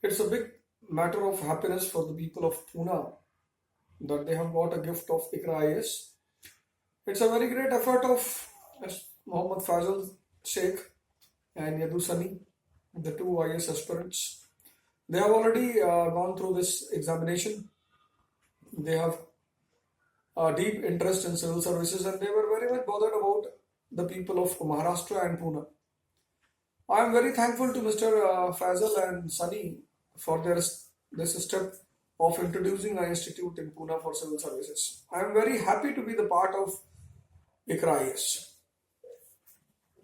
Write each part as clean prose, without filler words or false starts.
It's a big matter of happiness for the people of Pune that they have got a gift of IQRA IAS. It's a very great effort of Mohammad Fazal Sheikh and Yadu Sani, the two IAS aspirants. They have already gone through this examination. They have a deep interest in civil services and they were very much bothered about the people of Maharashtra and Pune. I am very thankful to Mr. Fazal and Sani for this step of introducing an institute in Pune for civil services. I am very happy to be the part of IQRA IAS.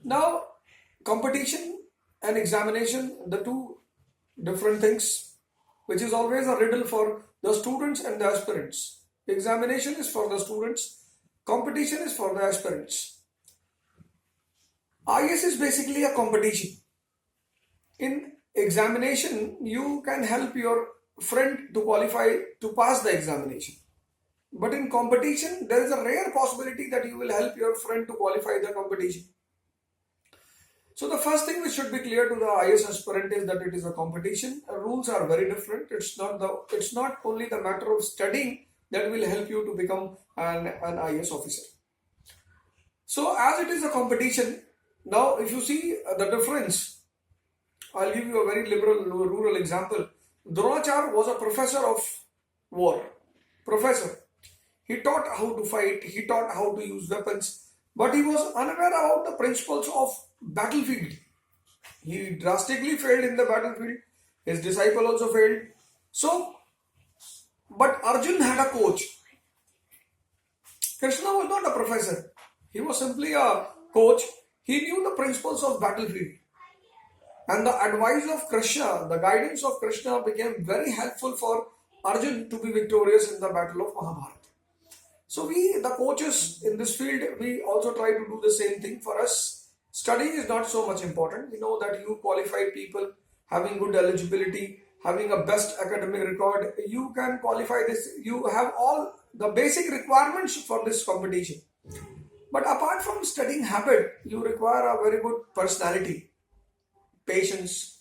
Now, competition and examination, the two different things, which is always a riddle for the students and the aspirants. Examination is for the students, competition is for the aspirants. IAS is basically a competition. In examination, you can help your friend to qualify to pass the examination. But in competition, there is a rare possibility that you will help your friend to qualify the competition. So the first thing which should be clear to the IAS aspirant is that it is a competition. Rules are very different. It's not only the matter of studying that will help you to become an IAS officer. So as it is a competition, now if you see the difference, I'll give you a very rural example. Dronachar was a professor of war. Professor. He taught how to fight, he taught how to use weapons, but he was unaware about the principles of battlefield. He drastically failed in the battlefield. His disciple also failed. So, but Arjun had a coach. Krishna was not a professor. He was simply a coach. He knew the principles of battlefield. And the advice of Krishna, the guidance of Krishna became very helpful for Arjun to be victorious in the battle of Mahabharata. So we, the coaches in this field, we also try to do the same thing. For us, studying is not so much important. We know that you qualified people having good eligibility, having a best academic record, you can qualify this. You have all the basic requirements for this competition. But apart from studying habit, you require a very good personality. Patience,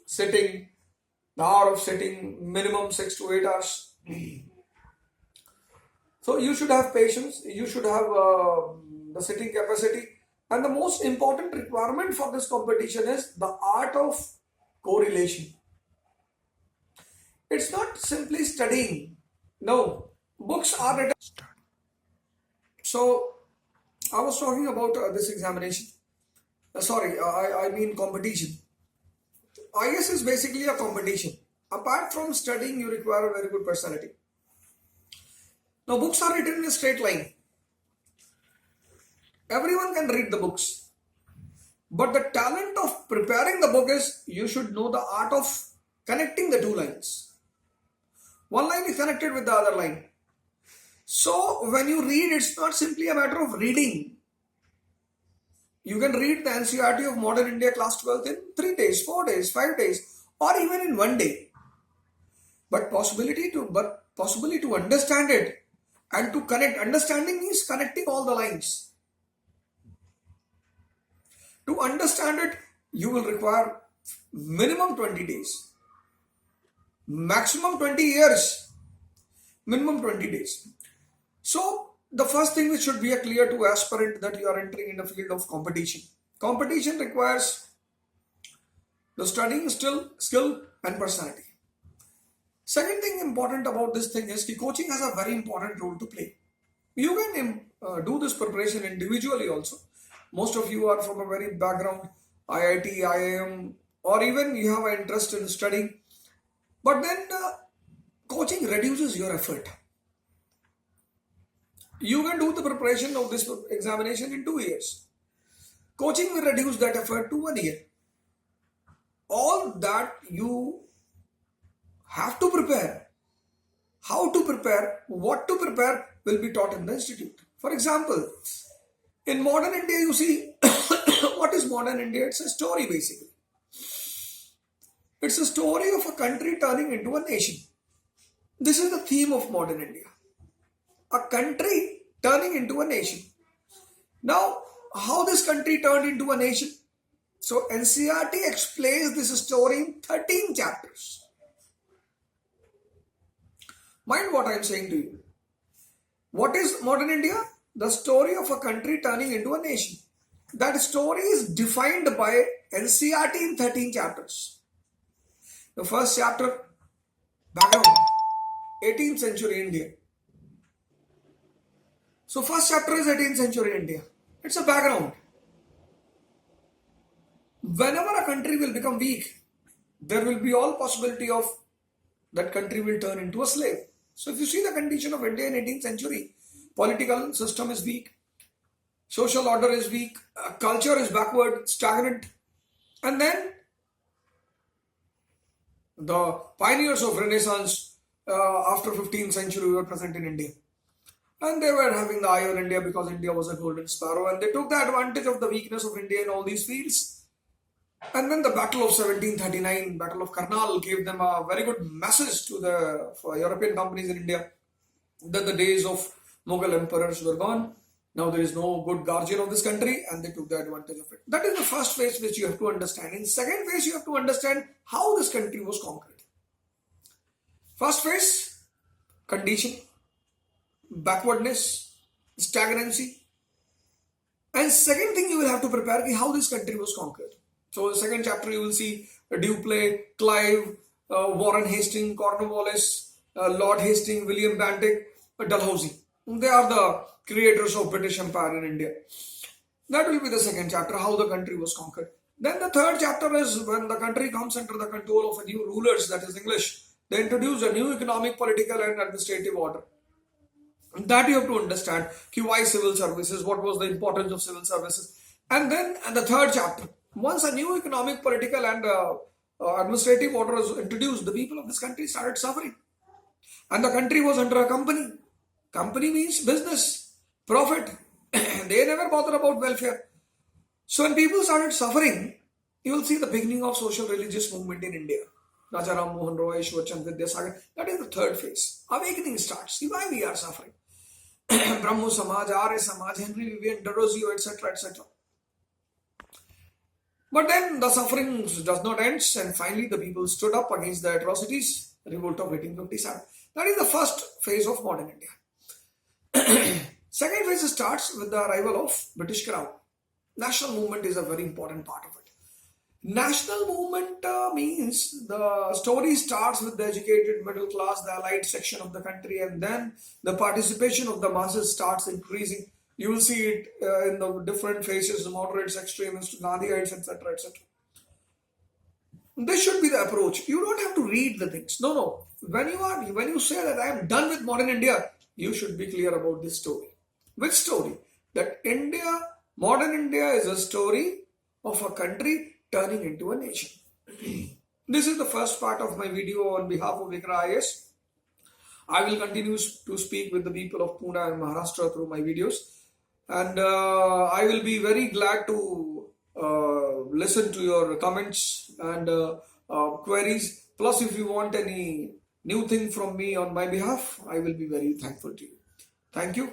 sitting, the hour of sitting, minimum 6 to 8 hours. So you should have patience, you should have the sitting capacity. And the most important requirement for this competition is the art of correlation. It's not simply studying. No, books are written. So I was talking about this examination. I mean competition. IAS is basically a competition. Apart from studying, you require a very good personality. Now, books are written in a straight line. Everyone can read the books. But the talent of preparing the book is you should know the art of connecting the two lines. One line is connected with the other line. So, when you read, it's not simply a matter of reading. You can read the NCERT of Modern India Class 12 in 3 days, 4 days, 5 days, or even in 1 day. But possibly to understand it and to connect. Understanding means connecting all the lines. To understand it, you will require minimum 20 days, maximum 20 years, minimum 20 days. So, the first thing which should be clear to aspirant that you are entering in the field of competition. Competition requires the studying skill and personality. Second thing important about this thing is that coaching has a very important role to play. You can do this preparation individually also. Most of you are from a very background, IIT, IIM, or even you have an interest in studying. But then coaching reduces your effort. You can do the preparation of this examination in 2 years. Coaching will reduce that effort to 1 year. All that you have to prepare, how to prepare, what to prepare will be taught in the institute. For example, in modern India, you see, what is modern India? It's a story basically. It's a story of a country turning into a nation. This is the theme of modern India. A country turning into a nation. Now, how this country turned into a nation? So, NCERT explains this story in 13 chapters. Mind what I am saying to you. What is modern India? The story of a country turning into a nation. That story is defined by NCERT in 13 chapters. The first chapter, background, 18th century India. So first chapter is 18th century India. It's a background. Whenever a country will become weak, there will be all possibility of that country will turn into a slave. So if you see the condition of India in 18th century, political system is weak, social order is weak, culture is backward, stagnant, and then the pioneers of Renaissance after 15th century were present in India. And they were having the eye on India because India was a golden sparrow, and they took the advantage of the weakness of India in all these fields. And then the Battle of 1739, Battle of Karnal, gave them a very good message to the European companies in India that the days of Mughal emperors were gone. Now there is no good guardian of this country, and they took the advantage of it. That is the first phase which you have to understand. In second phase, you have to understand how this country was conquered. First phase, condition, backwardness, stagnancy. And second thing you will have to prepare is how this country was conquered. So the second chapter you will see Dupleix, Clive, Warren Hastings, Cornwallis, Lord Hastings, William Bentinck, Dalhousie. They are the creators of British Empire in India. That will be the second chapter, how the country was conquered. Then the third chapter is when the country comes under the control of a new rulers, that is English. They introduce a new economic, political and administrative order. That you have to understand. Why civil services, what was the importance of civil services. And then the third chapter, once a new economic, political and administrative order was introduced, the people of this country started suffering. And the country was under a company. Company means business, profit. They never bother about welfare. So when people started suffering, you will see the beginning of social religious movement in India. Rajaram Mohan Roy, Ishwar Vidyasagar. That is the third phase. Awakening starts. See why we are suffering. Brahmo Samaj, Arya Samaj, Henry Vivian, Derozio, etc., etc. But then the suffering does not end, and finally the people stood up against the atrocities, revolt of 1857. That is the first phase of modern India. Second phase starts with the arrival of British Crown. National movement is a very important part of it. National movement means the story starts with the educated middle class, the elite section of the country, and then the participation of the masses starts increasing. You will see it in the different phases, the moderates, extremists, Gandhiites, etc., etc. This should be the approach. You don't have to read the things. No. When you say that I am done with modern India, you should be clear about this story. Which story? That modern India is a story of a country turning into a nation. This is the first part of my video on behalf of IQRA IAS. I will continue to speak with the people of Pune and Maharashtra through my videos. And I will be very glad to listen to your comments and queries. Plus, if you want any new thing from me on my behalf, I will be very thankful to you. Thank you.